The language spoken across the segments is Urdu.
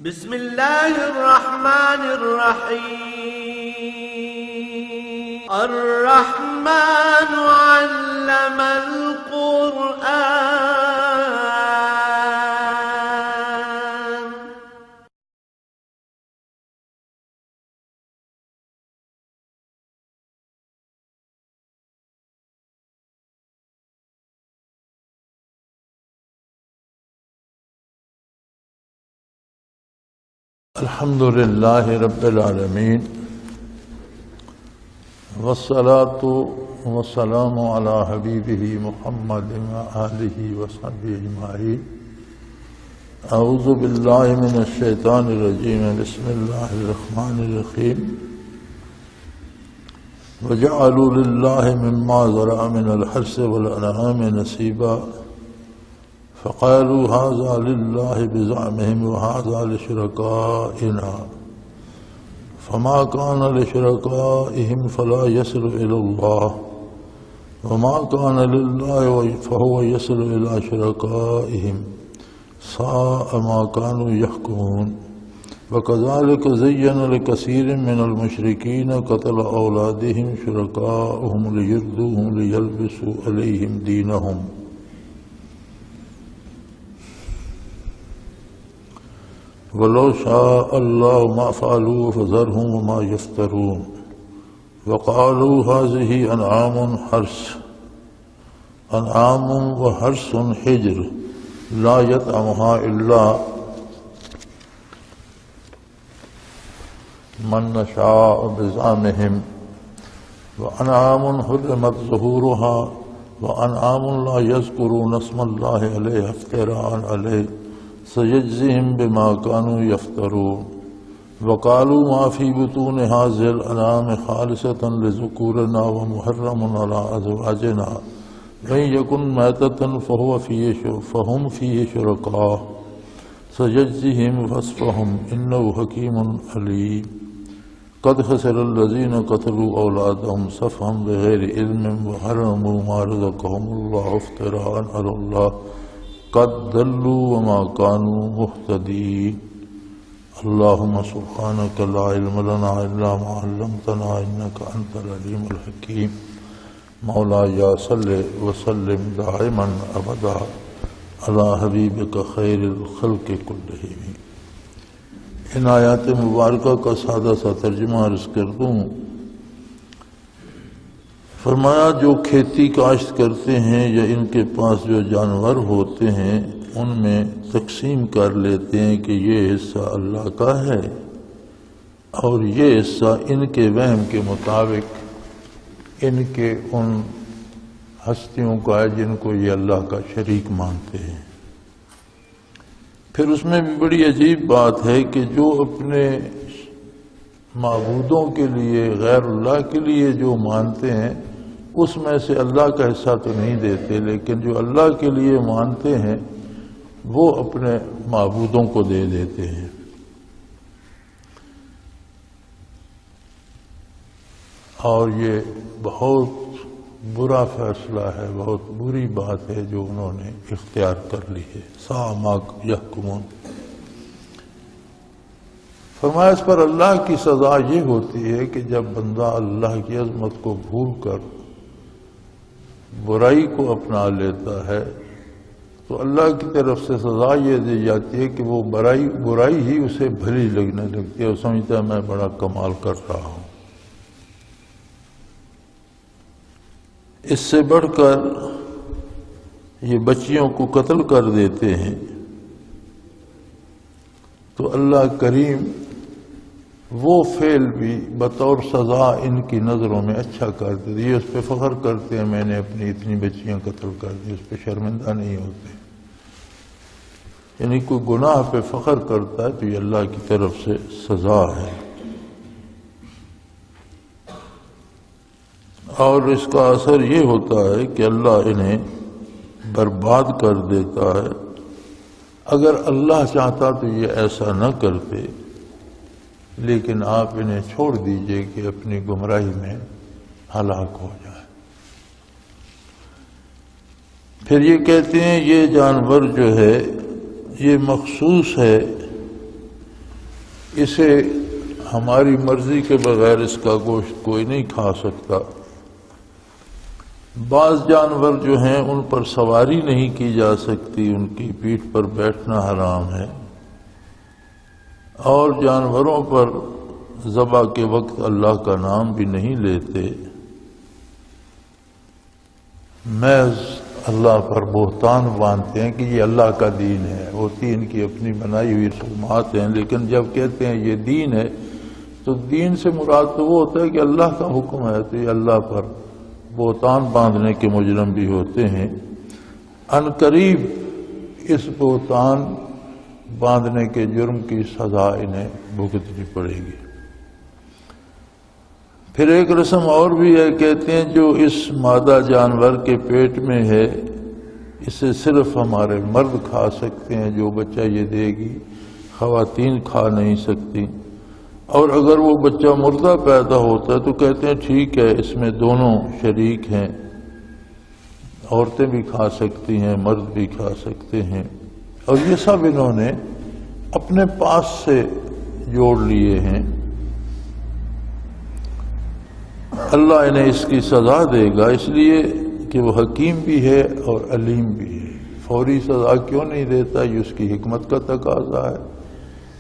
بسم الله الرحمن الرحيم الرحمن علم القرآن الحمد لله رب العالمين والصلاة والسلام على حبيبه محمد وآله وصحبه أجمعين. أعوذ بالله من الشيطان الرجيم. بسم الله الرحمن الرحيم. وجعلوا لله مما ذرأ من الحرث والأنعام نصيبا فقالوا هذا لله بزعمهم وهذا لشركائنا فما كان لشركائهم فلا يصل إلى الله وما كان لله فهو يصل إلى شركائهم ساء ما كانوا يحكمون. وكذلك زين لكثير من المشركين قتل أولادهم شركاؤهم ليردوهم ليلبسوا عليهم دينهم ولو شاء الله ما فعلوا فذرهم وما يفترون. وقالوا هذه أنعام وحرث حجر لا يطعمها إلا من نشاء بزعمهم وأنعام حرمت ظهورها وأنعام لا يذكرون اسم الله عليها افتراء عليه سيجزيهم بما كانوا يفترون. وقالوا ما في بطون هذه الأنعام خالصة لذكورنا ومحرم على أزواجنا وإن يكن ميتة فهم فيه شركاء سيجزيهم وصفهم إنه حكيم عليم. قد خسر الذين قتلوا أولادهم سفها بغير علم وحرموا ما رزقهم الله افتراء على الله قد ضلوا وما كانوا مهتدين. اللهم سبحانك لا علم لنا إلا ما علمتنا إنك أنت العليم الحكيم. مولاي صل وسلم دائما أبدا على حبيبك خير الخلق كلهم. ان آیات مبارکہ کا سادہ سا ترجمہ عرض کر دوں. فرمایا جو کھیتی کاشت کرتے ہیں یا ان کے پاس جو جانور ہوتے ہیں ان میں تقسیم کر لیتے ہیں کہ یہ حصہ اللہ کا ہے اور یہ حصہ ان کے وہم کے مطابق ان کے ان ہستیوں کا ہے جن کو یہ اللہ کا شریک مانتے ہیں. پھر اس میں بھی بڑی عجیب بات ہے کہ جو اپنے معبودوں کے لیے غیر اللہ کے لیے جو مانتے ہیں اس میں سے اللہ کا حصہ تو نہیں دیتے، لیکن جو اللہ کے لیے مانتے ہیں وہ اپنے معبودوں کو دے دیتے ہیں. اور یہ بہت برا فیصلہ ہے، بہت بری بات ہے جو انہوں نے اختیار کر لی ہے. ساء ما یحکمون. فرمایا اس پر اللہ کی سزا یہ ہوتی ہے کہ جب بندہ اللہ کی عظمت کو بھول کر برائی کو اپنا لیتا ہے تو اللہ کی طرف سے سزا یہ دی جاتی ہے کہ وہ برائی ہی اسے بھلی لگنے لگتی ہے اور سمجھتا ہے میں بڑا کمال کر رہا ہوں. اس سے بڑھ کر یہ بچیوں کو قتل کر دیتے ہیں تو اللہ کریم وہ فعل بھی بطور سزا ان کی نظروں میں اچھا کر دیتے. یہ اس پہ فخر کرتے ہیں میں نے اپنی اتنی بچیاں قتل کر دی، اس پہ شرمندہ نہیں ہوتے. یعنی کوئی گناہ پہ فخر کرتا ہے تو یہ اللہ کی طرف سے سزا ہے. اور اس کا اثر یہ ہوتا ہے کہ اللہ انہیں برباد کر دیتا ہے. اگر اللہ چاہتا تو یہ ایسا نہ کرتے، لیکن آپ انہیں چھوڑ دیجئے کہ اپنی گمراہی میں ہلاک ہو جائے. پھر یہ کہتے ہیں یہ جانور جو ہے یہ مخصوص ہے اسے ہماری مرضی کے بغیر اس کا گوشت کوئی نہیں کھا سکتا۔ بعض جانور جو ہیں ان پر سواری نہیں کی جا سکتی، ان کی پیٹھ پر بیٹھنا حرام ہے، اور جانوروں پر ذبح کے وقت اللہ کا نام بھی نہیں لیتے، محض اللہ پر بہتان باندھتے ہیں کہ یہ اللہ کا دین ہے۔ ہوتی ان کی اپنی بنائی ہوئی رسومات ہیں، لیکن جب کہتے ہیں یہ دین ہے تو دین سے مراد تو وہ ہوتا ہے کہ اللہ کا حکم ہے، تو یہ اللہ پر بہتان باندھنے کے مجرم بھی ہوتے ہیں۔ ان قریب اس بہتان باندھنے کے جرم کی سزا انہیں بھگتنی پڑے گی۔ پھر ایک رسم اور بھی ہے، کہتے ہیں جو اس مادہ جانور کے پیٹ میں ہے اسے صرف ہمارے مرد کھا سکتے ہیں، جو بچہ یہ دے گی خواتین کھا نہیں سکتی، اور اگر وہ بچہ مردہ پیدا ہوتا ہے تو کہتے ہیں ٹھیک ہے اس میں دونوں شریک ہیں، عورتیں بھی کھا سکتی ہیں مرد بھی کھا سکتے ہیں، اور یہ سب انہوں نے اپنے پاس سے جوڑ لیے ہیں۔ اللہ انہیں اس کی سزا دے گا، اس لیے کہ وہ حکیم بھی ہے اور علیم بھی ہے۔ فوری سزا کیوں نہیں دیتا؟ یہ اس کی حکمت کا تقاضا ہے،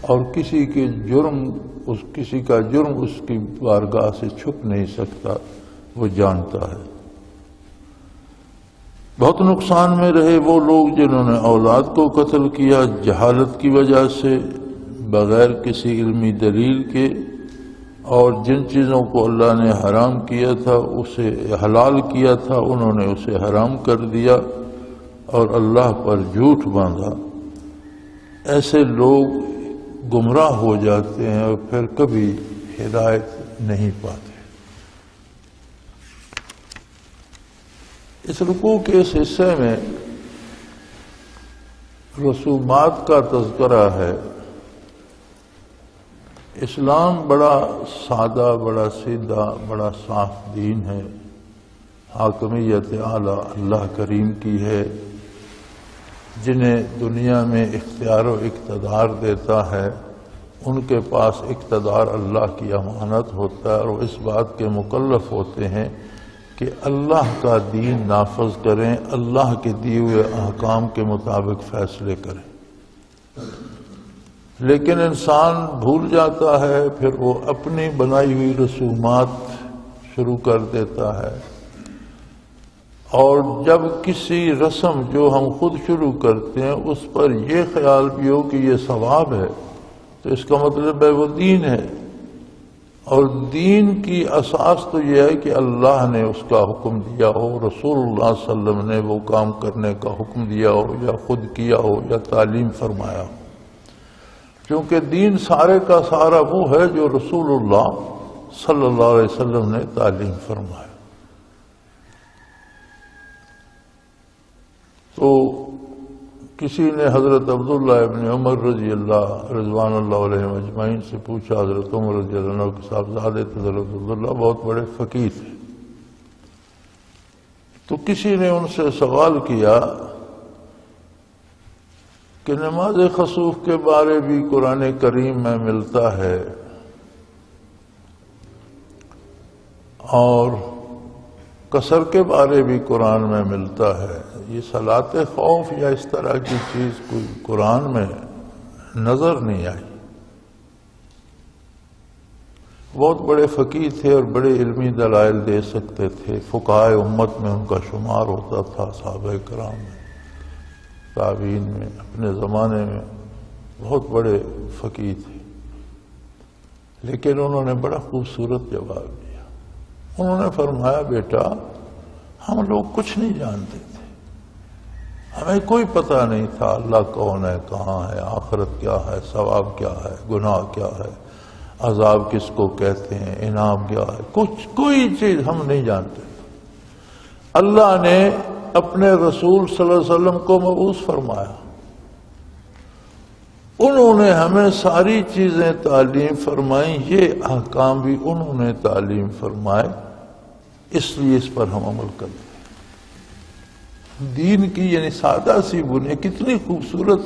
اور کسی کا جرم اس کی بارگاہ سے چھپ نہیں سکتا، وہ جانتا ہے۔ بہت نقصان میں رہے وہ لوگ جنہوں نے اولاد کو قتل کیا جہالت کی وجہ سے، بغیر کسی علمی دلیل کے، اور جن چیزوں کو اللہ نے حرام کیا تھا اسے حلال کیا تھا انہوں نے اسے حرام کر دیا اور اللہ پر جھوٹ باندھا۔ ایسے لوگ گمراہ ہو جاتے ہیں اور پھر کبھی ہدایت نہیں پاتے۔ اس رکوع کے اس حصے میں رسومات کا تذکرہ ہے۔ اسلام بڑا سادہ، بڑا سیدھا، بڑا صاف دین ہے۔ حاکمیت اعلیٰ اللہ کریم کی ہے، جنہیں دنیا میں اختیار و اقتدار دیتا ہے ان کے پاس اقتدار اللہ کی امانت ہوتا ہے، اور اس بات کے مکلف ہوتے ہیں کہ اللہ کا دین نافذ کریں، اللہ کے دیے ہوئے احکام کے مطابق فیصلے کریں۔ لیکن انسان بھول جاتا ہے، پھر وہ اپنی بنائی ہوئی رسومات شروع کر دیتا ہے، اور جب کسی رسم جو ہم خود شروع کرتے ہیں اس پر یہ خیال بھی ہو کہ یہ ثواب ہے تو اس کا مطلب ہے وہ دین ہے، اور دین کی اساس تو یہ ہے کہ اللہ نے اس کا حکم دیا ہو، رسول اللہ صلی اللہ علیہ وسلم نے وہ کام کرنے کا حکم دیا ہو، یا خود کیا ہو یا تعلیم فرمایا ہو، کیونکہ دین سارے کا سارا وہ ہے جو رسول اللہ صلی اللہ علیہ وسلم نے تعلیم فرمایا۔ تو کسی نے حضرت عبداللہ ابن عمر رضی اللہ رضوان اللہ علیہ اجمعین سے پوچھا، حضرت عمر رضی اللہ عنہ کے صاحبزادے تھے، حضرت عبداللہ بہت بڑے فقیہ تھے، تو کسی نے ان سے سوال کیا کہ نماز خسوف کے بارے بھی قرآن کریم میں ملتا ہے، اور قصر کے بارے بھی قرآن میں ملتا ہے، یہ صلاۃ خوف یا اس طرح کی چیز کوئی قرآن میں نظر نہیں آئی۔ بہت بڑے فقیہ تھے اور بڑے علمی دلائل دے سکتے تھے، فقہائے امت میں ان کا شمار ہوتا تھا، صحابہ کرام میں، تابعین میں، اپنے زمانے میں بہت بڑے فقیہ تھے، لیکن انہوں نے بڑا خوبصورت جواب دیا۔ انہوں نے فرمایا بیٹا ہم لوگ کچھ نہیں جانتے تھے، ہمیں کوئی پتہ نہیں تھا اللہ کون ہے، کہاں ہے، آخرت کیا ہے، ثواب کیا ہے، گناہ کیا ہے، عذاب کس کو کہتے ہیں، انعام کیا ہے، کوئی چیز ہم نہیں جانتے تھے۔ اللہ نے اپنے رسول صلی اللہ علیہ وسلم کو مبعوث فرمایا، انہوں نے ہمیں ساری چیزیں تعلیم فرمائیں، یہ احکام بھی انہوں نے تعلیم فرمائے، اس لیے اس پر ہم عمل کرتے ہیں۔ دین کی یعنی سادہ سی بنیاد، کتنی خوبصورت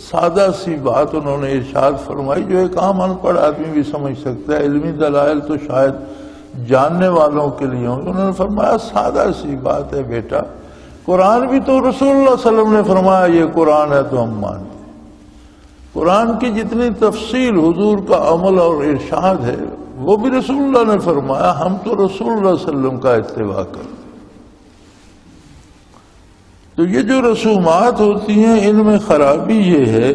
سادہ سی بات انہوں نے ارشاد فرمائی جو ایک عام ان پڑھ آدمی بھی سمجھ سکتا ہے، علمی دلائل تو شاید جاننے والوں کے لیے ہوں۔ انہوں نے فرمایا سادہ سی بات ہے بیٹا، قرآن بھی تو رسول اللہ صلی اللہ علیہ وسلم نے فرمایا یہ قرآن ہے تو ہم مانتے ہیں۔ قرآن کی جتنی تفصیل حضور کا عمل اور ارشاد ہے وہ بھی رسول اللہ نے فرمایا، ہم تو رسول اللہ صلی اللہ علیہ وسلم کا اتباع کرتے ہیں۔ تو یہ جو رسومات ہوتی ہیں ان میں خرابی یہ ہے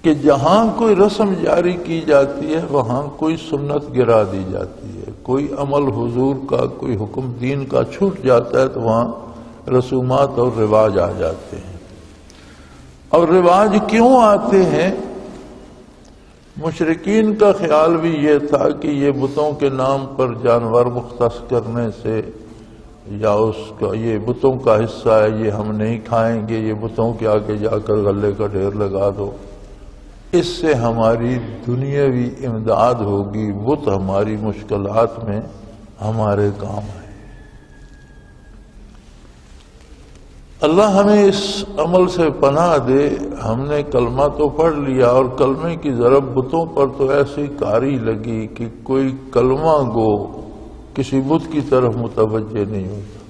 کہ جہاں کوئی رسم جاری کی جاتی ہے وہاں کوئی سنت گرا دی جاتی ہے، کوئی عمل حضور کا، کوئی حکم دین کا چھوٹ جاتا ہے تو وہاں رسومات اور رواج آ جاتے ہیں۔ اور رواج کیوں آتے ہیں؟ مشرکین کا خیال بھی یہ تھا کہ یہ بتوں کے نام پر جانور مختص کرنے سے یا اس کا یہ بتوں کا حصہ ہے یہ ہم نہیں کھائیں گے، یہ بتوں کے آگے جا کر غلے کا ڈھیر لگا دو، اس سے ہماری دنیاوی امداد ہوگی، بت ہماری مشکلات میں ہمارے کام ہے۔ اللہ ہمیں اس عمل سے پناہ دے۔ ہم نے کلمہ تو پڑھ لیا اور کلمے کی ضرب بتوں پر تو ایسی کاری لگی کہ کوئی کلمہ گو کسی بت کی طرف متوجہ نہیں ہوتا،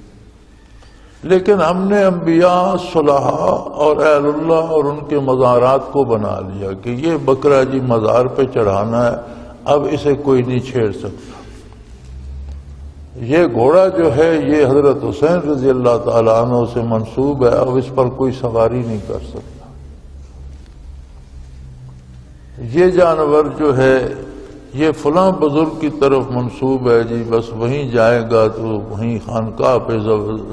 لیکن ہم نے انبیاء، صلحاء اور اہل اللہ اور ان کے مزارات کو بنا لیا کہ یہ بکرا جی مزار پہ چڑھانا ہے، اب اسے کوئی نہیں چھیڑ سکتا۔ یہ گھوڑا جو ہے یہ حضرت حسین رضی اللہ تعالیٰ عنہ سے منسوب ہے، اب اس پر کوئی سواری نہیں کر سکتا۔ یہ جانور جو ہے یہ فلاں بزرگ کی طرف منسوب ہے جی، بس وہیں جائے گا تو وہیں خانقاہ پہ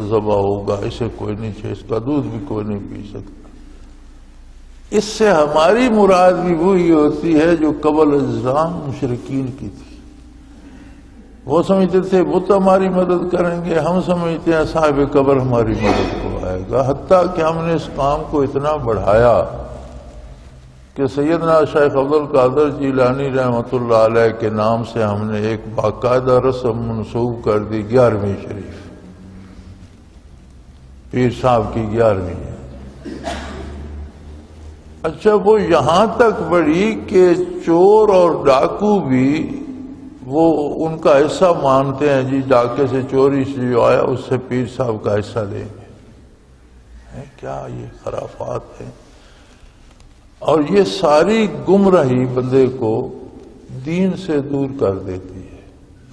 ذبح ہوگا، اسے کوئی نہیں چھیڑ، اس کا دودھ بھی کوئی نہیں پی سکتا۔ اس سے ہماری مراد بھی وہی ہوتی ہے جو قبل اسلام مشرکین کی تھی۔ وہ سمجھتے تھے بت ہماری مدد کریں گے، ہم سمجھتے ہیں صاحب قبر ہماری مدد کو آئے گا، حتیٰ کہ ہم نے اس کام کو اتنا بڑھایا کہ سیدنا شیخ عبد القادر جیلانی رحمۃ اللہ علیہ کے نام سے ہم نے ایک باقاعدہ رسم منسوب کر دی، 11ویں شریف، پیر صاحب کی 11ویں ہے۔ اچھا وہ یہاں تک بڑھی کہ چور اور ڈاکو بھی وہ ان کا حصہ مانتے ہیں جی، ڈاکے سے چوری سے جو آیا اس سے پیر صاحب کا حصہ لیں گے۔ کیا یہ خرافات ہیں؟ اور یہ ساری گمراہی بندے کو دین سے دور کر دیتی ہے،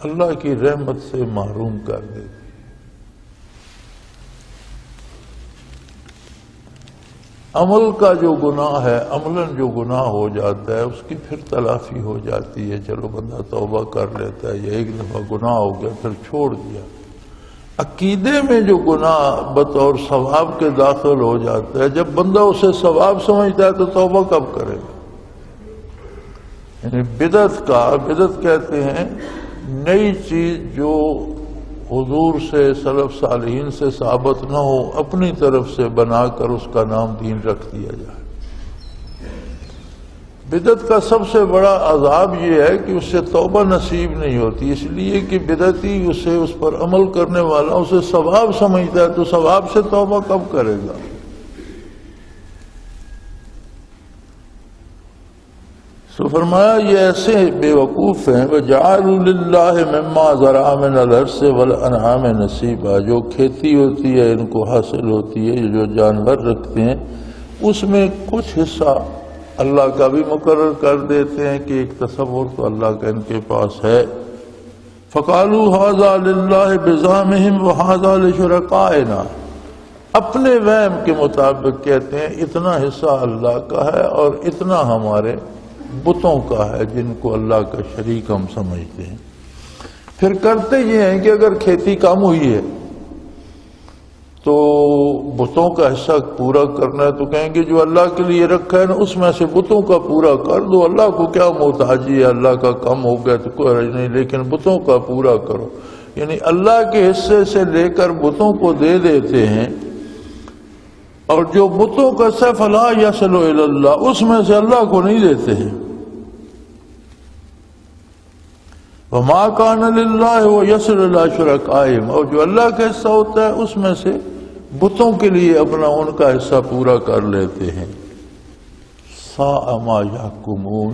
اللہ کی رحمت سے محروم کر دیتی ہے۔ عمل کا جو گناہ ہے، عملاً جو گناہ ہو جاتا ہے اس کی پھر تلافی ہو جاتی ہے، چلو بندہ توبہ کر لیتا ہے، یہ ایک دفعہ گناہ ہو گیا پھر چھوڑ دیا۔ عقیدے میں جو گناہ بطور ثواب کے داخل ہو جاتا ہے، جب بندہ اسے ثواب سمجھتا ہے تو توبہ کب کرے گا؟ یعنی بدعت کہتے ہیں نئی چیز جو حضور سے، سلف صالحین سے ثابت نہ ہو، اپنی طرف سے بنا کر اس کا نام دین رکھ دیا جائے۔ بدعت کا سب سے بڑا عذاب یہ ہے کہ اس سے توبہ نصیب نہیں ہوتی، اس لیے کہ بدعتی اسے، اس پر عمل کرنے والا اسے ثواب سمجھتا ہے، تو ثواب سے توبہ کب کرے گا؟ تو فرمایا یہ ایسے بے وقوف ہیں، وَجَعَلُوا لِلَّهِ مِمَّا زَرَعَ مِنَ الْحَرْثِ وَالْأَنْعَامِ نَصِيبًا، جو کھیتی ہوتی ہے ان کو حاصل ہوتی ہے، جو جانور رکھتے ہیں اس میں کچھ حصہ اللہ کا بھی مقرر کر دیتے ہیں کہ ایک تصور تو اللہ کا ان کے پاس ہے۔ فَقَالُوا هَذَا لِلَّهِ بِزَعْمِهِمْ وَهَذَا لِشُرَكَائِنَا، اپنے وہم کے مطابق کہتے ہیں اتنا حصہ اللہ کا ہے اور اتنا ہمارے بتوں کا ہے جن کو اللہ کا شریک ہم سمجھتے ہیں۔ پھر کرتے یہ ہیں کہ اگر کھیتی کم ہوئی ہے تو بتوں کا حصہ پورا کرنا ہے تو کہیں گے جو اللہ کے لیے رکھا ہے نا اس میں سے بتوں کا پورا کر دو، اللہ کو کیا محتاجی ہے، اللہ کا کم ہو گیا تو کوئی حرج نہیں، لیکن بتوں کا پورا کرو۔ یعنی اللہ کے حصے سے لے کر بتوں کو دے دیتے ہیں، اور جو بتوں کا صف لا یصل الی اللہ اس میں سے اللہ کو نہیں دیتے ہیں۔ وما کان للہ ویصل الی شرکائہم، اور جو اللہ کا حصہ ہوتا ہے اس میں سے بتوں کے لیے اپنا ان کا حصہ پورا کر لیتے ہیں۔ ساء ما یحکمون،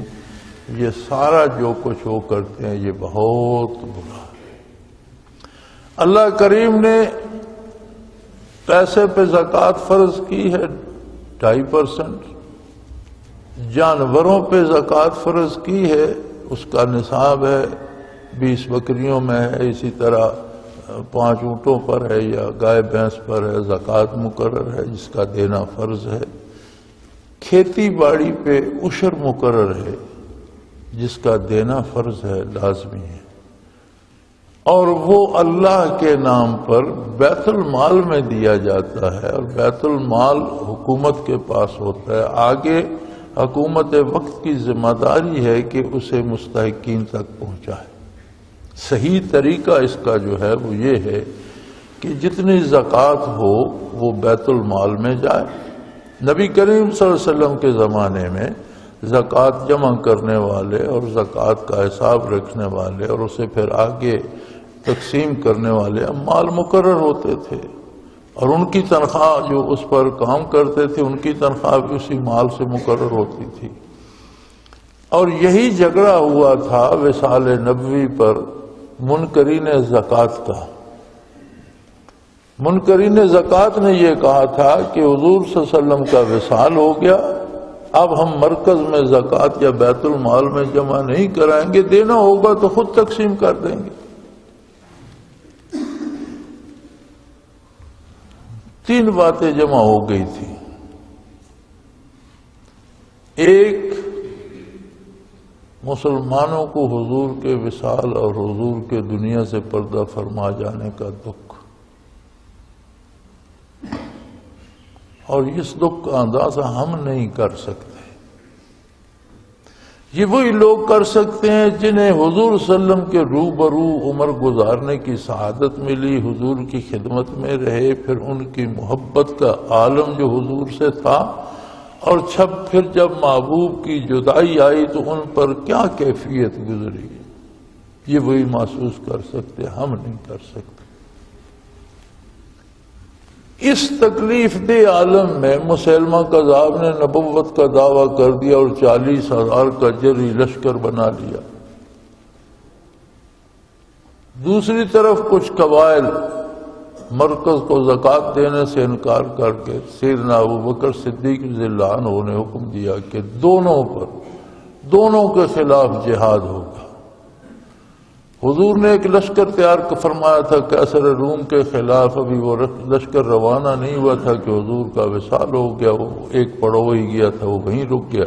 یہ سارا جو کچھ وہ کرتے ہیں یہ بہت برا ہے۔ اللہ کریم نے پیسے پہ زکوٰۃ فرض کی ہے 2.5%، جانوروں پہ زکوٰۃ فرض کی ہے، اس کا نصاب ہے 20 بکریوں میں ہے، اسی طرح 5 اونٹوں پر ہے یا گائے بھینس پر ہے، زکوٰۃ مقرر ہے جس کا دینا فرض ہے۔ کھیتی باڑی پہ عشر مقرر ہے جس کا دینا فرض ہے، لازمی ہے، اور وہ اللہ کے نام پر بیت المال میں دیا جاتا ہے، اور بیت المال حکومت کے پاس ہوتا ہے۔ آگے حکومت وقت کی ذمہ داری ہے کہ اسے مستحقین تک پہنچائے۔ صحیح طریقہ اس کا جو ہے وہ یہ ہے کہ جتنی زکوٰۃ ہو وہ بیت المال میں جائے۔ نبی کریم صلی اللہ علیہ وسلم کے زمانے میں زکوٰۃ جمع کرنے والے اور زکوٰۃ کا حساب رکھنے والے اور اسے پھر آگے تقسیم کرنے والے مال مقرر ہوتے تھے، اور ان کی تنخواہ جو اس پر کام کرتے تھے ان کی تنخواہ بھی اسی مال سے مقرر ہوتی تھی۔ اور یہی جھگڑا ہوا تھا وصال نبوی پر منکرین زکوٰۃ کا۔ منکرین زکوٰۃ نے یہ کہا تھا کہ حضور صلی اللہ علیہ وسلم کا وصال ہو گیا، اب ہم مرکز میں زکوٰۃ یا بیت المال میں جمع نہیں کرائیں گے، دینا ہوگا تو خود تقسیم کر دیں گے۔ 3 باتیں جمع ہو گئی تھی۔ ایک، مسلمانوں کو حضور کے وصال اور حضور کے دنیا سے پردہ فرما جانے کا دکھ، اور اس دکھ کا اندازہ ہم نہیں کر سکتے۔ یہ وہی لوگ کر سکتے ہیں جنہیں حضور صلی اللہ علیہ وسلم کے روبرو عمر گزارنے کی سعادت ملی، حضور کی خدمت میں رہے، پھر ان کی محبت کا عالم جو حضور سے تھا، اور پھر جب محبوب کی جدائی آئی تو ان پر کیا کیفیت گزری، یہ وہی محسوس کر سکتے، ہم نہیں کر سکتے۔ اس تکلیف دہ عالم میں مسیلمہ کذاب نے نبوت کا دعویٰ کر دیا اور 40,000 کا جری لشکر بنا لیا۔ دوسری طرف کچھ قبائل مرکز کو زکوٰۃ دینے سے انکار کر کے سیدنا ابوبکر صدیق رضی اللہ عنہ نے حکم دیا کہ دونوں کے خلاف جہاد ہوگا۔ حضور نے ایک لشکر تیار فرمایا تھا قیصر روم کے خلاف، ابھی وہ لشکر روانہ نہیں ہوا تھا کہ حضور کا وصال ہو گیا، وہ ایک پڑاؤ ہی گیا تھا، وہ وہیں رک گیا۔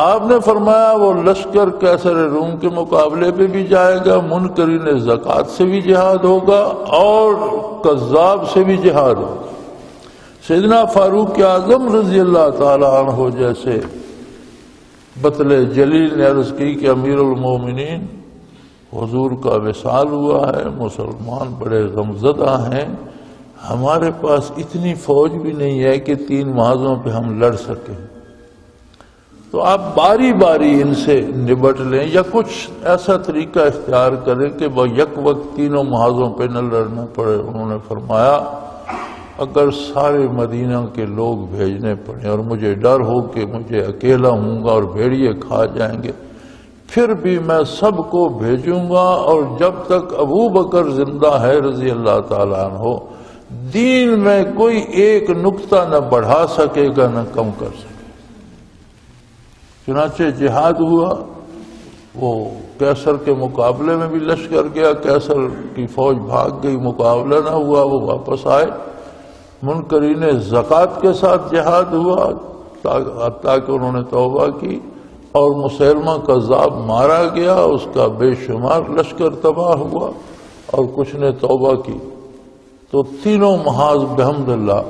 آپ نے فرمایا وہ لشکر قیصر روم کے مقابلے پہ بھی جائے گا، منکرین زکوٰۃ سے بھی جہاد ہوگا اور کذاب سے بھی جہاد ہوگا۔ سیدنا فاروق اعظم رضی اللہ تعالی عنہ جیسے بطل جلیل نے عرض کی کہ امیر المومنین حضور کا وصال ہوا ہے، مسلمان بڑے غمزدہ ہیں، ہمارے پاس اتنی فوج بھی نہیں ہے کہ 3 محاذوں پہ ہم لڑ سکیں، تو آپ باری باری ان سے نبٹ لیں یا کچھ ایسا طریقہ اختیار کریں کہ وہ یک وقت 3 محاذوں پہ نہ لڑنا پڑے۔ انہوں نے فرمایا اگر سارے مدینہ کے لوگ بھیجنے پڑیں اور مجھے ڈر ہو کہ مجھے اکیلا ہوں گا اور بھیڑیے کھا جائیں گے، پھر بھی میں سب کو بھیجوں گا، اور جب تک ابو بکر زندہ ہے رضی اللہ تعالیٰ عنہ، دین میں کوئی ایک نقطہ نہ بڑھا سکے گا نہ کم کر سکے۔ چنانچہ جہاد ہوا، وہ قیصر کے مقابلے میں بھی لشکر گیا، قیصر کی فوج بھاگ گئی، مقابلہ نہ ہوا، وہ واپس آئے۔ منکرین زکوٰۃ کے ساتھ جہاد ہوا حتیٰ کہ انہوں نے توبہ کی، اور مسیلمہ کذاب مارا گیا، اس کا بے شمار لشکر تباہ ہوا، اور کچھ نے توبہ کی، تو 3 محاذ بحمد اللہ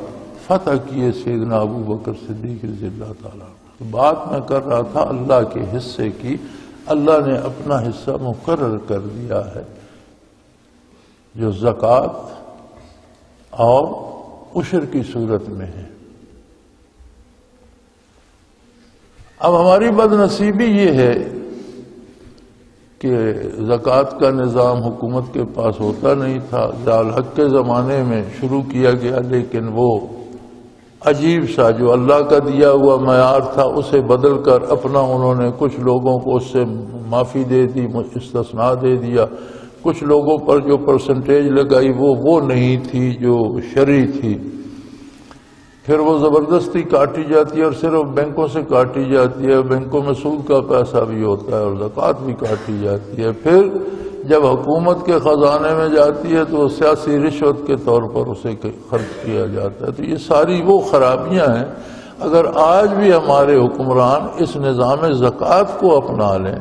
فتح کیے سیدنا ابو بکر صدیق رضی اللہ تعالیٰ۔ بات میں کر رہا تھا اللہ کے حصے کی، اللہ نے اپنا حصہ مقرر کر دیا ہے جو زکوٰۃ اور عشر کی صورت میں ہے۔ اب ہماری بد نصیبی یہ ہے کہ زکوٰۃ کا نظام حکومت کے پاس ہوتا نہیں تھا، ضیاء الحق کے زمانے میں شروع کیا گیا، لیکن وہ عجیب سا جو اللہ کا دیا ہوا معیار تھا اسے بدل کر اپنا انہوں نے کچھ لوگوں کو اس سے معافی دے دی، استثناء دے دیا، کچھ لوگوں پر جو پرسنٹیج لگائی وہ نہیں تھی جو شرعی تھی، پھر وہ زبردستی کاٹی جاتی ہے اور صرف بینکوں سے کاٹی جاتی ہے، بینکوں میں سود کا پیسہ بھی ہوتا ہے اور زکوٰۃ بھی کاٹی جاتی ہے، پھر جب حکومت کے خزانے میں جاتی ہے تو سیاسی رشوت کے طور پر اسے خرچ کیا جاتا ہے۔ تو یہ ساری وہ خرابیاں ہیں۔ اگر آج بھی ہمارے حکمران اس نظام زکوٰۃ کو اپنا لیں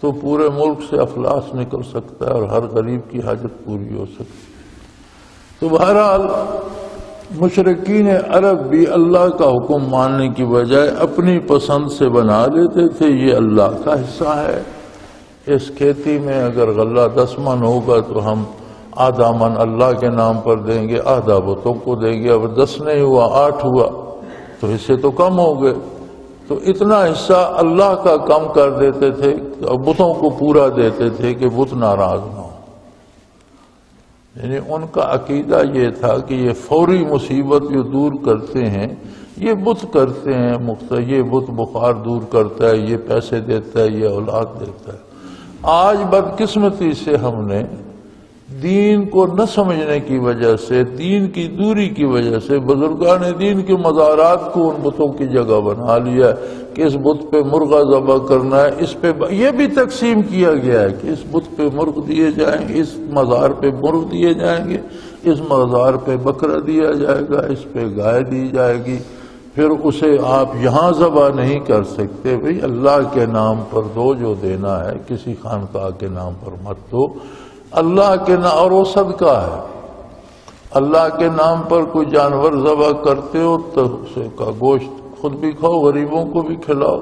تو پورے ملک سے افلاس نکل سکتا ہے اور ہر غریب کی حاجت پوری ہو سکتی ہے۔ تو بہرحال مشرکین عرب بھی اللہ کا حکم ماننے کی بجائے اپنی پسند سے بنا لیتے تھے یہ اللہ کا حصہ ہے، اس کھیتی میں اگر غلہ 10 من ہوگا تو ہم آدھا من اللہ کے نام پر دیں گے، آدھا بتوں کو دیں گے، اب 10 نہیں ہوا 8 ہوا تو حصے تو کم ہو گئے، تو اتنا حصہ اللہ کا کم کر دیتے تھے اور بتوں کو پورا دیتے تھے کہ بت ناراض نہ ہو۔ یعنی ان کا عقیدہ یہ تھا کہ یہ فوری مصیبت جو دور کرتے ہیں یہ بت کرتے ہیں، یہ بت بخار دور کرتا ہے، یہ پیسے دیتا ہے، یہ اولاد دیتا ہے۔ آج بدقسمتی سے ہم نے دین کو نہ سمجھنے کی وجہ سے، دین کی دوری کی وجہ سے بزرگان دین کے مزارات کو ان بتوں کی جگہ بنا لیا کہ اس بت پہ مرغہ ذبح کرنا ہے، اس پہ یہ بھی تقسیم کیا گیا ہے کہ اس بت پہ مرغ دیے جائیں گے، اس مزار پہ مرغ دیے جائیں گے، اس مزار پہ بکرا دیا جائے گا، اس پہ گائے دی جائے گی، پھر اسے آپ یہاں ذبح نہیں کر سکتے، بھئی اللہ کے نام پر دو، جو دینا ہے کسی خانقاہ کے نام پر مت دو، اللہ کے نام، اور وہ صدقہ ہے۔ اللہ کے نام پر کوئی جانور ذبح کرتے ہو تو اس کا گوشت خود بھی کھاؤ، غریبوں کو بھی کھلاؤ،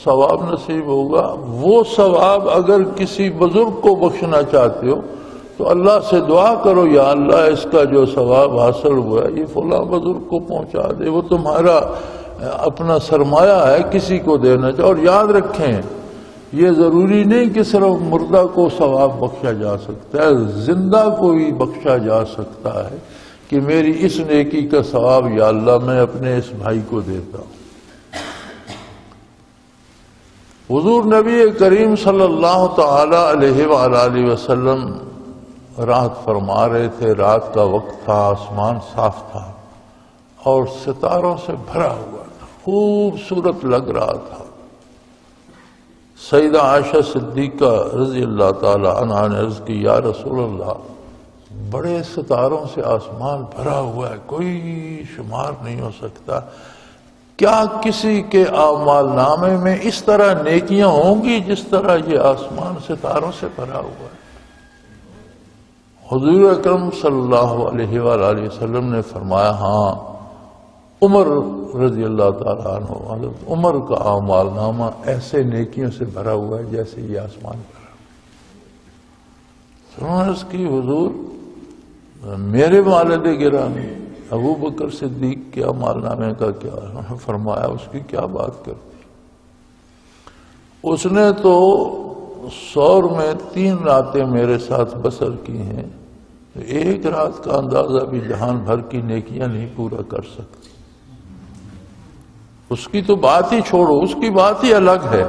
ثواب نصیب ہوگا۔ وہ ثواب اگر کسی بزرگ کو بخشنا چاہتے ہو تو اللہ سے دعا کرو، یا اللہ اس کا جو ثواب حاصل ہوا ہے یہ فلاں بزرگ کو پہنچا دے، وہ تمہارا اپنا سرمایہ ہے، کسی کو دینا چاہو۔ اور یاد رکھیں یہ ضروری نہیں کہ صرف مردہ کو ثواب بخشا جا سکتا ہے، زندہ کو بھی بخشا جا سکتا ہے کہ میری اس نیکی کا ثواب یا اللہ میں اپنے اس بھائی کو دیتا ہوں۔ حضور نبی کریم صلی اللہ تعالی علیہ وآلہ وسلم رات فرما رہے تھے، رات کا وقت تھا، آسمان صاف تھا اور ستاروں سے بھرا ہوا تھا، خوبصورت لگ رہا تھا۔ سیدہ عائشہ صدیقہ رضی اللہ تعالی عنہا نے عرض کی، یا رسول اللہ بڑے ستاروں سے آسمان بھرا ہوا ہے، کوئی شمار نہیں ہو سکتا، کیا کسی کے اعمال نامے میں اس طرح نیکیاں ہوں گی جس طرح یہ آسمان ستاروں سے بھرا ہوا ہے؟ حضور اکرم صلی اللہ علیہ وآلہ وسلم نے فرمایا، ہاں عمر رضی اللہ تعالیٰ عنہ، حضرت عمر کا اعمال نامہ ایسے نیکیوں سے بھرا ہوا ہے جیسے یہ آسمان بھرا ہوا ہے۔ عرض کی، حضور میرے والد گرامی ابو بکر صدیق کے اعمال نامے کا کیا؟ انہوں نے فرمایا اس کی کیا بات کرتی، اس نے تو سور میں 3 راتیں میرے ساتھ بسر کی ہیں، ایک رات کا اندازہ بھی جہان بھر کی نیکیاں نہیں پورا کر سکتی۔ اس کی تو بات ہی چھوڑو، اس کی بات ہی الگ ہے۔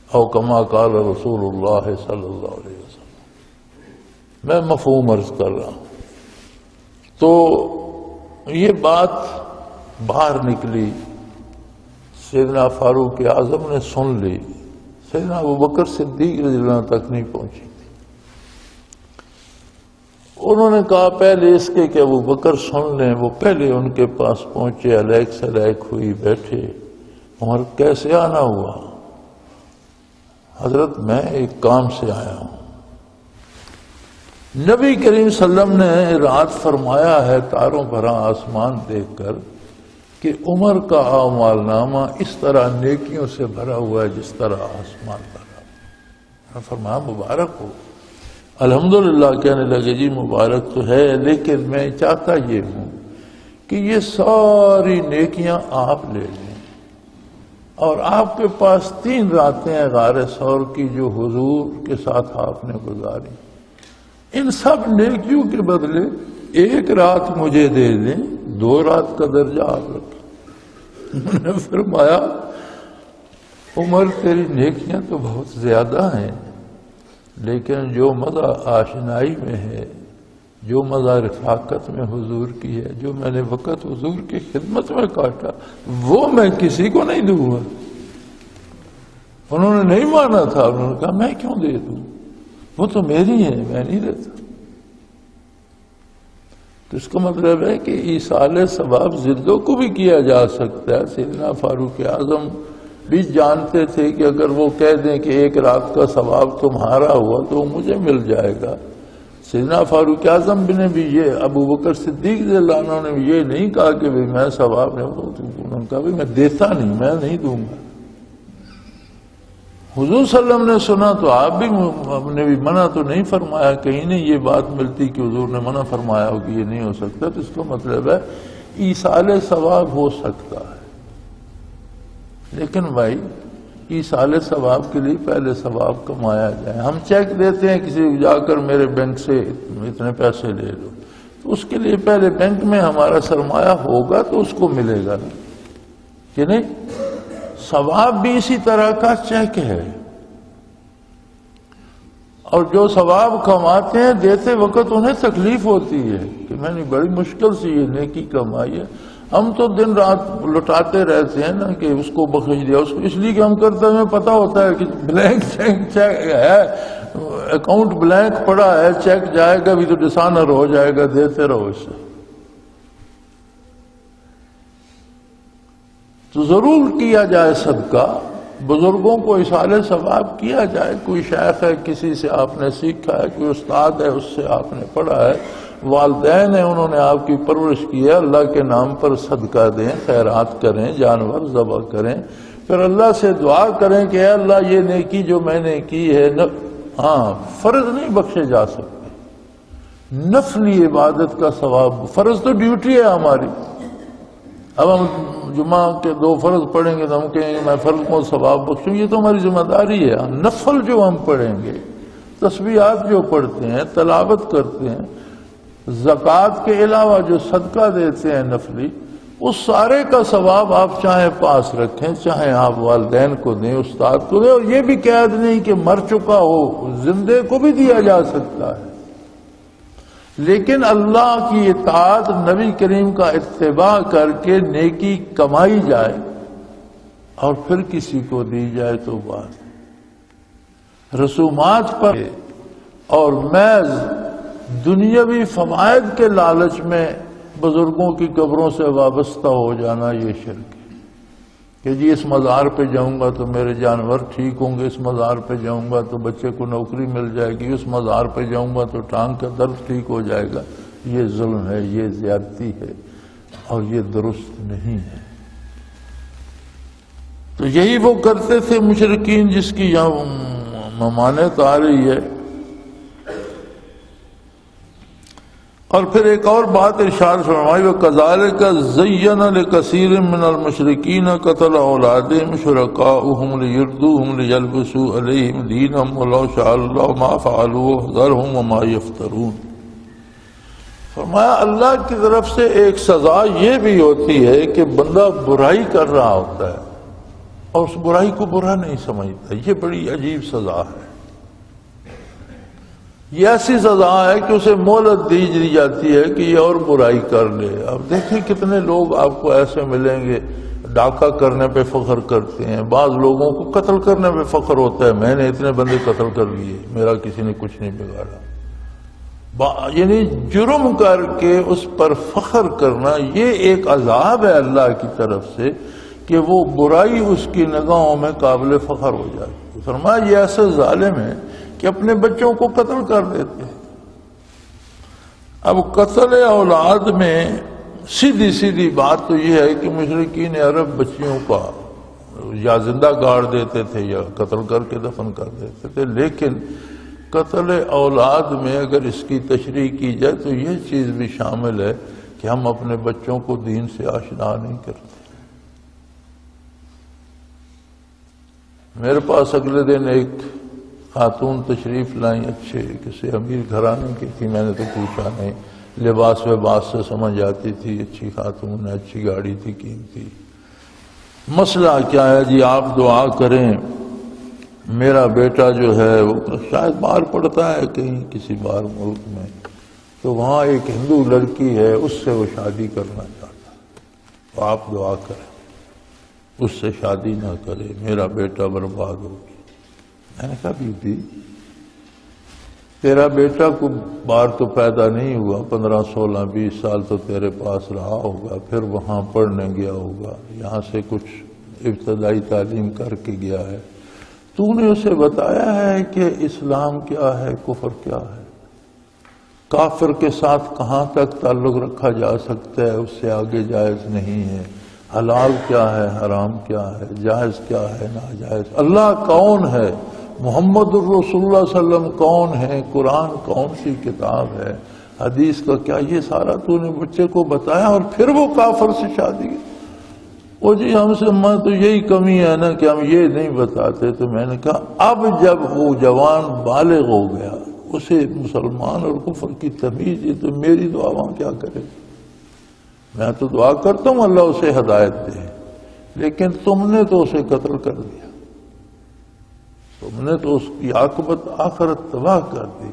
او کما قال رسول اللہ صلی اللہ علیہ وسلم، میں مفہوم عرض کر رہا ہوں۔ تو یہ بات باہر نکلی، سیدنا فاروق اعظم نے سن لی، سیدنا ابوبکر صدیق رضی اللہ عنہ تک نہیں پہنچی تھی۔ انہوں نے کہا پہلے اس کے کہ ابوبکر سن لیں، وہ پہلے ان کے پاس پہنچے، علیک سلیک ہوئی، بیٹھے۔ عمر کیسے آنا ہوا؟ حضرت میں ایک کام سے آیا ہوں۔ نبی کریم صلی اللہ علیہ وسلم نے رات فرمایا ہے تاروں بھرا آسمان دیکھ کر کہ عمر کا اعمال نامہ اس طرح نیکیوں سے بھرا ہوا ہے جس طرح آسمان بھرا ہوا۔ فرمایا مبارک ہو۔ الحمدللہ کہنے لگے، جی مبارک تو ہے، لیکن میں چاہتا یہ ہوں کہ یہ ساری نیکیاں آپ لے لیں، اور آپ کے پاس 3 راتیں ہیں غار ثور کی جو حضور کے ساتھ آپ نے گزاری، ان سب نیکیوں کے بدلے ایک رات مجھے دے دیں، 2 رات کا درجہ آپ رکھیں۔ میں نے فرمایا عمر تیری نیکیاں تو بہت زیادہ ہیں، لیکن جو مزہ آشنائی میں ہے، جو مزہ رفاقت میں حضور کی ہے، جو میں نے وقت حضور کی خدمت میں کاٹا، وہ میں کسی کو نہیں دوں گا۔ انہوں نے نہیں مانا تھا، انہوں نے کہا میں کیوں دے دوں، وہ تو میری ہے، میں نہیں دیتا۔ تو اس کا مطلب ہے کہ ایصال ثواب زندوں کو بھی کیا جا سکتا ہے۔ سیدنا فاروق اعظم بھی جانتے تھے کہ اگر وہ کہہ دیں کہ 1 رات کا ثواب تمہارا ہوا تو مجھے مل جائے گا۔ سیدنا فاروق اعظم نے بھی یہ، ابو بکر صدیق رضی اللہ عنہ نے بھی یہ نہیں کہا کہ میں ثواب نہیں، انہوں نے کہا میں دیتا نہیں، میں نہیں دوں گا۔ حضور صلی اللہ علیہ وسلم نے سنا تو آپ نے بھی منع تو نہیں فرمایا، کہیں نہیں یہ بات ملتی کہ حضور نے منع فرمایا ہو کہ یہ نہیں ہو سکتا۔ تو اس کا مطلب ہے ایصال ثواب ہو سکتا ہے، لیکن بھائی ایصال ثواب کے لیے پہلے ثواب کمایا جائے۔ ہم چیک دیتے ہیں کسی کو، جا کر میرے بینک سے اتنے پیسے لے لو، تو اس کے لیے پہلے بینک میں ہمارا سرمایہ ہوگا تو اس کو ملے گا نا، کہ نہیں؟ ثواب بھی اسی طرح کا چیک ہے، اور جو ثواب کماتے ہیں دیتے وقت انہیں تکلیف ہوتی ہے کہ میں نے بڑی مشکل سے یہ نیکی کمائی ہے۔ ہم تو دن رات لٹاتے رہتے ہیں نا کہ اس کو بخش دیا، اس کو، اس لیے کہ ہم کرتے ہیں پتا ہوتا ہے کہ بلینک چیک ہے، اکاؤنٹ بلینک پڑا ہے، چیک جائے گا بھی تو ڈسانر ہو جائے گا، دیتے رہو اسے۔ تو ضرور کیا جائے صدقہ، بزرگوں کو ایصال ثواب کیا جائے۔ کوئی شیخ ہے، کسی سے آپ نے سیکھا ہے، کوئی استاد ہے، اس سے آپ نے پڑھا ہے، والدین ہیں، انہوں نے آپ کی پرورش کی ہے، اللہ کے نام پر صدقہ دیں، خیرات کریں، جانور ذبح کریں، پھر اللہ سے دعا کریں کہ اے اللہ یہ نیکی جو میں نے کی ہے، ہاں فرض نہیں بخشے جا سکتے، نفلی عبادت کا ثواب، فرض تو ڈیوٹی ہے ہماری۔ اب ہم جمعہ کے 2 فرض پڑھیں گے تو ہم کہیں گے میں فرض کو ثواب بخشوں، یہ تو ہماری ذمہ داری ہے۔ نفل جو ہم پڑھیں گے، تسبیحات جو پڑھتے ہیں، تلاوت کرتے ہیں، زکوٰۃ کے علاوہ جو صدقہ دیتے ہیں نفلی، اس سارے کا ثواب آپ چاہے پاس رکھیں، چاہے آپ والدین کو دیں، استاد کو دیں، اور یہ بھی قید نہیں کہ مر چکا ہو، زندے کو بھی دیا جا سکتا ہے، لیکن اللہ کی اطاعت، نبی کریم کا اتباع کر کے نیکی کمائی جائے اور پھر کسی کو دی جائے تو بات رسومات پر اور محض دنیاوی فوائد کے لالچ میں بزرگوں کی قبروں سے وابستہ ہو جانا، یہ شرک ہے کہ جی اس مزار پہ جاؤں گا تو میرے جانور ٹھیک ہوں گے، اس مزار پہ جاؤں گا تو بچے کو نوکری مل جائے گی، اس مزار پہ جاؤں گا تو ٹانگ کا درد ٹھیک ہو جائے گا۔ یہ ظلم ہے، یہ زیادتی ہے، اور یہ درست نہیں ہے۔ تو یہی وہ کرتے تھے مشرکین، جس کی یہاں ممانعت آ رہی ہے۔ اور پھر ایک اور بات ارشاد فرمائی، وَكَذَلِكَ زَيَّنَ لِكَثِيرٍ مِّنَ الْمُشْرِكِينَ قَتْلَ أَوْلَادِهِمْ شُرَكَاؤُهُمْ لِيُرْدُوهُمْ لِيَلْبِسُوا عَلَيْهِمْ دِينَهُمْ وَلَوْ شَاءَ اللَّهُ مَا فَعَلُوهُ ذَرْهُمْ وَمَا يَفْتَرُونَ۔ فرمایا اللہ کی طرف سے ایک سزا یہ بھی ہوتی ہے کہ بندہ برائی کر رہا ہوتا ہے اور اس برائی کو برا نہیں سمجھتا، یہ بڑی عجیب سزا ہے۔ یہ ایسی سزا ہے کہ اسے مہلت دی جاتی ہے کہ یہ اور برائی کر لے۔ اب دیکھیں کتنے لوگ آپ کو ایسے ملیں گے ڈاکہ کرنے پہ فخر کرتے ہیں، بعض لوگوں کو قتل کرنے پہ فخر ہوتا ہے، میں نے اتنے بندے قتل کر لیے، میرا کسی نے کچھ نہیں بگاڑا۔ یعنی جرم کر کے اس پر فخر کرنا، یہ ایک عذاب ہے اللہ کی طرف سے کہ وہ برائی اس کی نگاہوں میں قابل فخر ہو جائے۔ فرمایا یہ ایسے ظالم ہیں کہ اپنے بچوں کو قتل کر دیتے ہیں۔ اب قتل اولاد میں سیدھی بات تو یہ ہے کہ مشرکین عرب بچیوں کا یا زندہ گاڑ دیتے تھے یا قتل کر کے دفن کر دیتے تھے، لیکن قتل اولاد میں اگر اس کی تشریح کی جائے تو یہ چیز بھی شامل ہے کہ ہم اپنے بچوں کو دین سے آشنا نہیں کرتے۔ میرے پاس اگلے دن ایک خاتون تشریف لائیں، اچھے کسی امیر گھرانے کی تھی، میں نے تو پوچھا نہیں، لباس وباس سے سمجھ آتی تھی، اچھی خاتون ہے، اچھی گاڑی تھی قیمتی۔ مسئلہ کیا ہے جی؟ آپ دعا کریں، میرا بیٹا جو ہے وہ شاید باہر پڑتا ہے کہیں کسی باہر ملک میں، تو وہاں ایک ہندو لڑکی ہے، اس سے وہ شادی کرنا چاہتا ہے، تو آپ دعا کریں اس سے شادی نہ کرے، میرا بیٹا برباد ہو گیا۔ میں نے کہا بی بی تیرا بیٹا کو بار تو پیدا نہیں ہوا، 15 16 20 سال تو تیرے پاس رہا ہوگا، پھر وہاں پڑھنے گیا ہوگا، یہاں سے کچھ ابتدائی تعلیم کر کے گیا ہے، تو نے اسے بتایا ہے کہ اسلام کیا ہے، کفر کیا ہے، کافر کے ساتھ کہاں تک تعلق رکھا جا سکتا ہے، اس سے آگے جائز نہیں ہے، حلال کیا ہے، حرام کیا ہے، جائز کیا ہے، ناجائز، اللہ کون ہے، محمد الرسول اللہ صلی اللہ علیہ وسلم کون ہے، قرآن کون سی کتاب ہے، حدیث کا کیا، یہ سارا تو نے بچے کو بتایا، اور پھر وہ کافر سے شادی کی۔ وہ جی ہم سے ماں تو یہی کمی ہے نا کہ ہم یہ نہیں بتاتے۔ تو میں نے کہا اب جب وہ جوان بالغ ہو گیا، اسے مسلمان اور کفر کی تمیز، یہ تو میری دعا وہاں کیا کرے؟ میں تو دعا کرتا ہوں اللہ اسے ہدایت دے، لیکن تم نے تو اسے قتل کر دیا، تم نے تو اس کی عاقبت آخرت تباہ کر دی،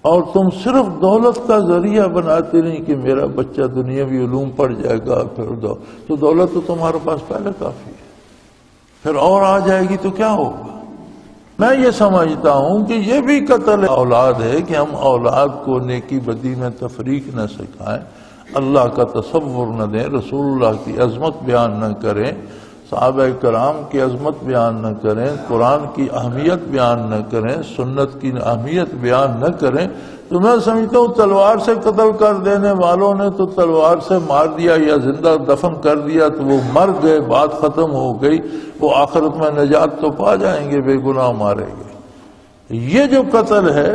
اور تم صرف دولت کا ذریعہ بناتے نہیں کہ میرا بچہ دنیاوی علوم پڑھ جائے گا، پھر تو دولت تو تمہارے پاس پہلے کافی ہے، پھر اور آ جائے گی تو کیا ہوگا؟ میں یہ سمجھتا ہوں کہ یہ بھی قتل اولاد ہے کہ ہم اولاد کو نیکی بدی میں تفریق نہ سکھائیں، اللہ کا تصور نہ دیں، رسول اللہ کی عظمت بیان نہ کریں، صحابہ کرام کی عظمت بیان نہ کریں، قرآن کی اہمیت بیان نہ کریں، سنت کی اہمیت بیان نہ کریں، تو میں سمجھتا ہوں تلوار سے قتل کر دینے والوں نے تو تلوار سے مار دیا یا زندہ دفن کر دیا تو وہ مر گئے، بات ختم ہو گئی، وہ آخرت میں نجات تو پا جائیں گے، بے گناہ مارے گئے۔ یہ جو قتل ہے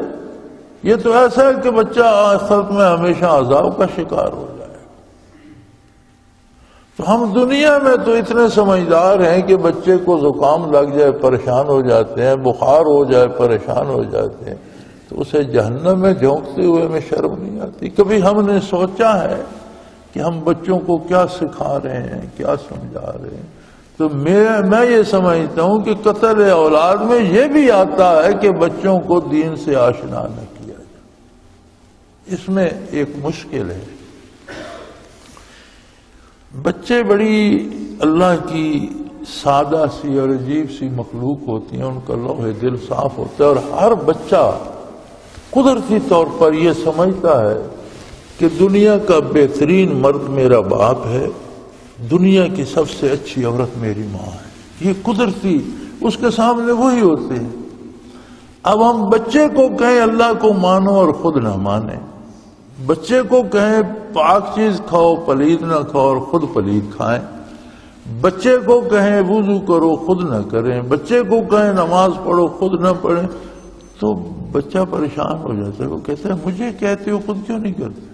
یہ تو ایسا ہے کہ بچہ آخرت میں ہمیشہ عذاب کا شکار ہو جائے۔ تو ہم دنیا میں تو اتنے سمجھدار ہیں کہ بچے کو زکام لگ جائے پریشان ہو جاتے ہیں، بخار ہو جائے پریشان ہو جاتے ہیں، تو اسے جہنم میں جھونکتے ہوئے میں شرم نہیں آتی؟ کبھی ہم نے سوچا ہے کہ ہم بچوں کو کیا سکھا رہے ہیں، کیا سمجھا رہے ہیں؟ تو میں یہ سمجھتا ہوں کہ قتل اولاد میں یہ بھی آتا ہے کہ بچوں کو دین سے آشنا نہ کیا جائے۔ اس میں ایک مشکل ہے، بچے بڑی اللہ کی سادہ سی اور عجیب سی مخلوق ہوتی ہیں، ان کا لوح دل صاف ہوتا ہے، اور ہر بچہ قدرتی طور پر یہ سمجھتا ہے کہ دنیا کا بہترین مرد میرا باپ ہے، دنیا کی سب سے اچھی عورت میری ماں ہے، یہ قدرتی اس کے سامنے وہی ہوتے ہیں۔ اب ہم بچے کو کہیں اللہ کو مانو اور خود نہ مانے، بچے کو کہیں پاک چیز کھاؤ پلید نہ کھاؤ اور خود پلید کھائیں، بچے کو کہیں وضو کرو خود نہ کریں، بچے کو کہیں نماز پڑھو خود نہ پڑھیں، تو بچہ پریشان ہو جاتا ہے، وہ کہتا ہے مجھے کہتے ہو خود کیوں نہیں کرتے؟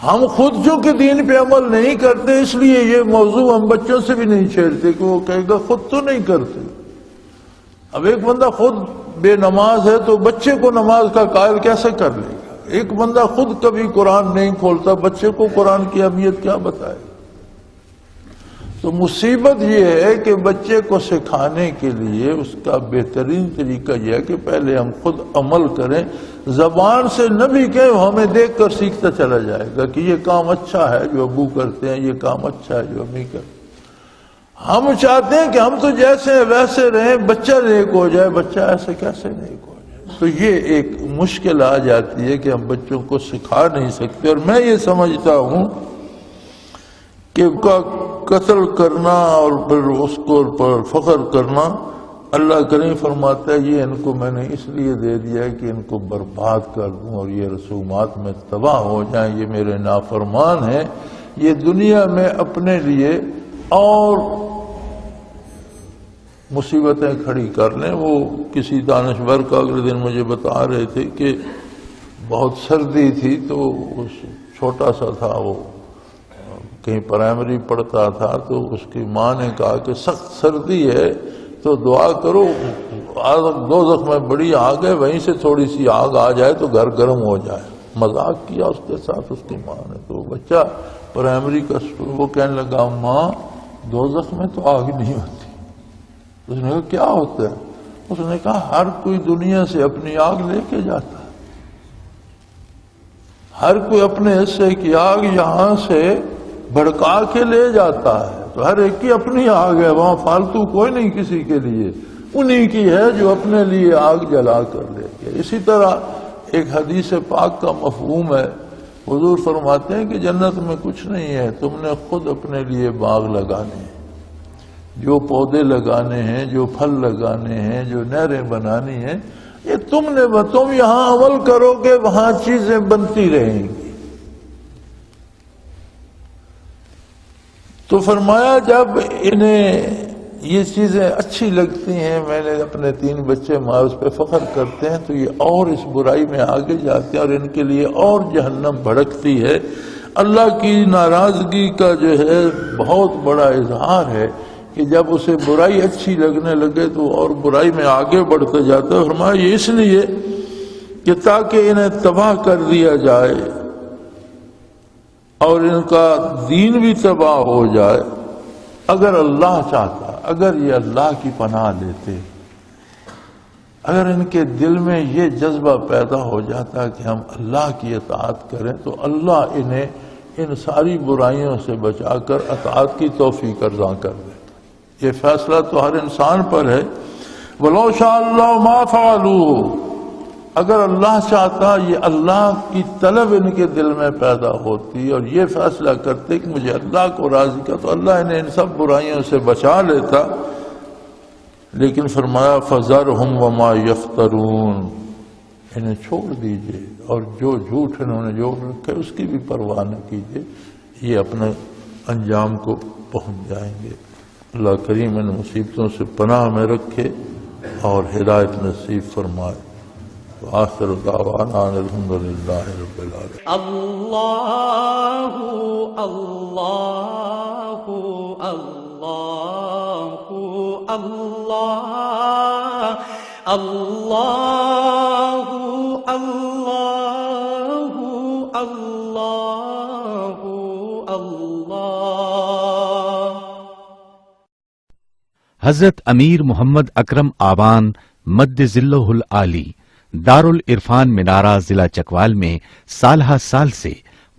ہم خود جو کہ دین پہ عمل نہیں کرتے، اس لیے یہ موضوع ہم بچوں سے بھی نہیں چھیڑتے کہ وہ کہے گا خود تو نہیں کرتے۔ اب ایک بندہ خود بے نماز ہے تو بچے کو نماز کا قائل کیسے کر لے گا؟ ایک بندہ خود کبھی قرآن نہیں کھولتا، بچے کو قرآن کی اہمیت کیا بتائے؟ تو مصیبت یہ ہے کہ بچے کو سکھانے کے لیے اس کا بہترین طریقہ یہ ہے کہ پہلے ہم خود عمل کریں، زبان سے نہ بھی کہیں، ہمیں دیکھ کر سیکھتا چلا جائے گا کہ یہ کام اچھا ہے جو ابو کرتے ہیں، یہ کام اچھا ہے جو امی کرتے ہیں۔ ہم چاہتے ہیں کہ ہم تو جیسے ہیں ویسے رہیں، بچہ نیک ہو جائے، بچہ ایسے کیسے نیک ہو جائے؟ تو یہ ایک مشکل آ جاتی ہے کہ ہم بچوں کو سکھا نہیں سکتے، اور میں یہ سمجھتا ہوں کہ ان کا قتل کرنا اور پھر اس کو پر فخر کرنا، اللہ کریم فرماتا ہے یہ ان کو میں نے اس لیے دے دیا ہے کہ ان کو برباد کر دوں اور یہ رسومات میں تباہ ہو جائیں، یہ میرے نافرمان ہیں، یہ دنیا میں اپنے لیے اور مصیبتیں کھڑی کر لیں۔ وہ کسی دانشور کا اگلے دن مجھے بتا رہے تھے کہ بہت سردی تھی، تو چھوٹا سا تھا، وہ کہیں پرائمری پڑھتا تھا، تو اس کی ماں نے کہا کہ سخت سردی ہے تو دعا کرو دوزخ میں بڑی آگ ہے، وہیں سے تھوڑی سی آگ آ جائے تو گھر گرم ہو جائے۔ مذاق کیا اس کے ساتھ اس کی ماں نے. تو بچہ پرائمری کا وہ کہنے لگا ماں دوزخ میں تو آگ نہیں ہوتی. اس نے کہا کیا ہوتا ہے؟ اس نے کہا ہر کوئی دنیا سے اپنی آگ لے کے جاتا ہے، ہر کوئی اپنے حصے کی آگ یہاں سے بھڑکا کے لے جاتا ہے. تو ہر ایک کی اپنی آگ ہے، وہاں فالتو کوئی نہیں کسی کے لیے، انہی کی ہے جو اپنے لیے آگ جلا کر لے گئے. اسی طرح ایک حدیث پاک کا مفہوم ہے، حضور فرماتے ہیں کہ جنت میں کچھ نہیں ہے، تم نے خود اپنے لیے باغ لگانے ہیں، جو پودے لگانے ہیں، جو پھل لگانے ہیں، جو نہریں بنانی ہیں، یہ تم یہاں عمل کرو گے وہاں چیزیں بنتی رہیں گی. تو فرمایا جب انہیں یہ چیزیں اچھی لگتی ہیں، میں نے اپنے 3 بچے ماں اس پہ فخر کرتے ہیں، تو یہ اور اس برائی میں آگے جاتے ہیں اور ان کے لیے اور جہنم بھڑکتی ہے. اللہ کی ناراضگی کا جو ہے بہت بڑا اظہار ہے کہ جب اسے برائی اچھی لگنے لگے تو اور برائی میں آگے بڑھتے جاتا ہے. فرمایا یہ اس لیے کہ تاکہ انہیں تباہ کر دیا جائے اور ان کا دین بھی تباہ ہو جائے. اگر اللہ چاہتا، اگر یہ اللہ کی پناہ لیتے، اگر ان کے دل میں یہ جذبہ پیدا ہو جاتا کہ ہم اللہ کی اطاعت کریں تو اللہ انہیں ان ساری برائیوں سے بچا کر اطاعت کی توفیق عطا کر دے. یہ فیصلہ تو ہر انسان پر ہے. وَلَوْ شَاءَ اللَّهُ مَا فَعَلُوهُ، اگر اللہ چاہتا یہ اللہ کی طلب ان کے دل میں پیدا ہوتی اور یہ فیصلہ کرتے کہ مجھے اللہ کو راضی کر، تو اللہ انہیں ان سب برائیوں سے بچا لیتا. لیکن فرمایا فَذَرْهُمْ وَمَا يَفْتَرُونَ، انہیں چھوڑ دیجئے اور جو جھوٹ انہوں نے جوڑ رکھے اس کی بھی پرواہ نہ کیجئے، یہ اپنے انجام کو پہنچ جائیں گے. اللہ کریم ان مصیبتوں سے پناہ میں رکھے اور ہدایت نصیب فرمائے. وآخر دعوانا الحمدللہ رب العالمین. اللہ اللہ اللہ اللہ اللہ اللہ اللہ اللہ. حضرت امیر محمد اکرم آبان مد ظلہ العالی دارالعرفان منارہ ضلع چکوال میں سالہ سال سے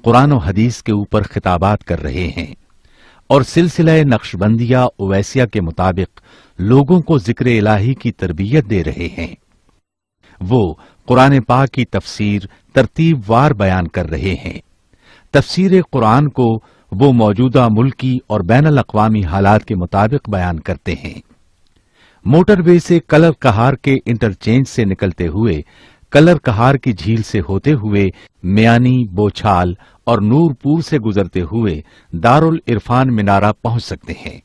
قرآن و حدیث کے اوپر خطابات کر رہے ہیں اور سلسلہ نقشبندیہ اویسیہ کے مطابق لوگوں کو ذکر الہی کی تربیت دے رہے ہیں. وہ قرآن پاک کی تفسیر ترتیب وار بیان کر رہے ہیں. تفسیر قرآن کو وہ موجودہ ملکی اور بین الاقوامی حالات کے مطابق بیان کرتے ہیں. موٹر وے سے کلر کہار کے انٹرچینج سے نکلتے ہوئے کلر کہار کی جھیل سے ہوتے ہوئے میانی، بوچھال اور نور پور سے گزرتے ہوئے دارالعرفان منارہ پہنچ سکتے ہیں.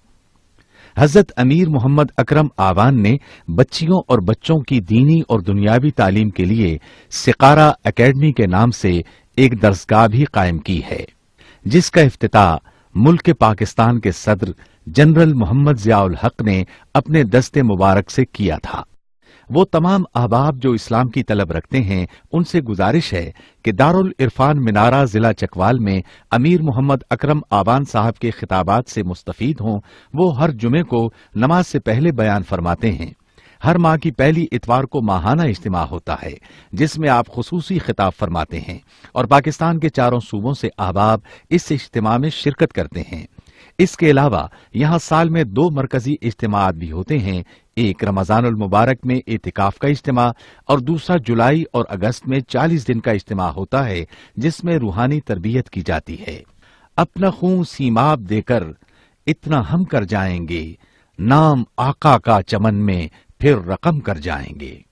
حضرت امیر محمد اکرم آبان نے بچیوں اور بچوں کی دینی اور دنیاوی تعلیم کے لیے سقارہ اکیڈمی کے نام سے ایک درسگاہ بھی قائم کی ہے، جس کا افتتاح ملک پاکستان کے صدر جنرل محمد ضیاء الحق نے اپنے دست مبارک سے کیا تھا. وہ تمام احباب جو اسلام کی طلب رکھتے ہیں ان سے گزارش ہے کہ دارالعرفان منارہ ضلع چکوال میں امیر محمد اکرم آبان صاحب کے خطابات سے مستفید ہوں. وہ ہر جمعے کو نماز سے پہلے بیان فرماتے ہیں. ہر ماہ کی پہلی اتوار کو ماہانہ اجتماع ہوتا ہے جس میں آپ خصوصی خطاب فرماتے ہیں اور پاکستان کے چاروں صوبوں سے احباب اس اجتماع میں شرکت کرتے ہیں. اس کے علاوہ یہاں سال میں 2 مرکزی اجتماعات بھی ہوتے ہیں، ایک رمضان المبارک میں اعتکاف کا اجتماع اور دوسرا جولائی اور اگست میں 40 دن کا اجتماع ہوتا ہے جس میں روحانی تربیت کی جاتی ہے. اپنا خون سیماب دے کر اتنا ہم کر جائیں گے، نام آقا کا چمن میں پھر رقم کر جائیں گے.